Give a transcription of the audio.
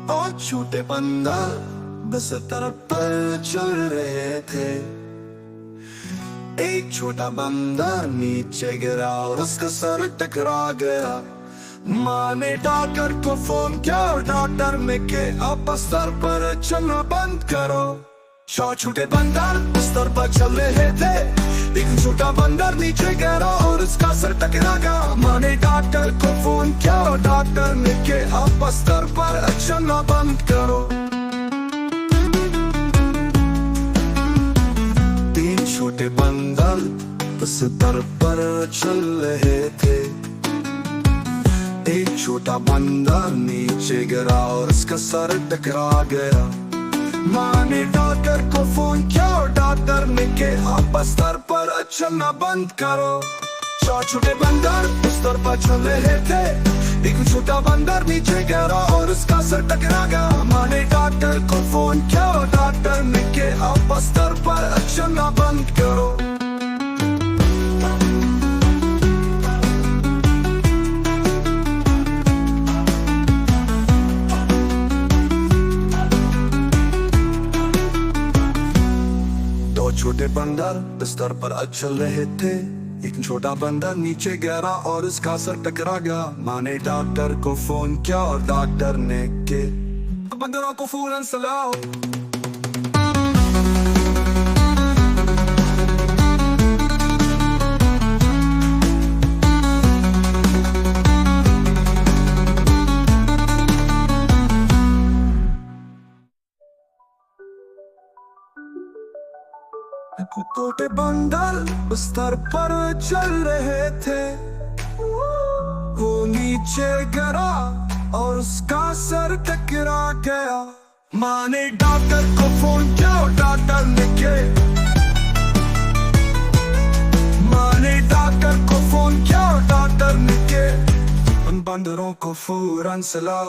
और छोटे बंदर बस तरफ पर चल रहे थे। एक छोटा बंदर नीचे गिरा और उसका सर टकरा गया। माँ ने डॉक्टर को फोन किया और डॉक्टर ने के अब बिस्तर पर चलना बंद करो। छोटे बंदर बिस्तर पर चल रहे थे। एक छोटा बंदर नीचे गिरा और उसका सर टकरा गया। माँ ने डॉक्टर को फोन किया और डॉक्टर ने के अब बिस्तर पर चलना बंद करो। तीन छोटे बंदर बिस्तर पर चल रहे थे। एक छोटा बंदर नीचे गिरा और उसका सर टकरा गया। माँ ने डॉक्टर को फोन किया और डॉक्टर ने कहा बिस्तर पर चलना बंद करो। छोटे बंदर बिस्तर पर चल रहे थे। एक छोटा बंदर नीचे गिरा और उसका सर टकरा गया। माँ ने डॉक्टर को फोन किया और डॉक्टर ने कहा बिस्तर पर चलना बंद करो। छोटे बंदर बिस्तर पर चल रहे थे। एक छोटा बंदर नीचे गिरा और उसका सर टकरा गया। माँ ने डॉक्टर को फोन किया और डॉक्टर ने के बंदरों को फौरन सलाह। छोटे बंदर बिस्तर पर चल रहे थे। वो नीचे गिरा और उसका सर टकरा गया। माँ ने डॉक्टर को फोन किया और डॉक्टर ने के उन बंदरों को फौरन सलाह।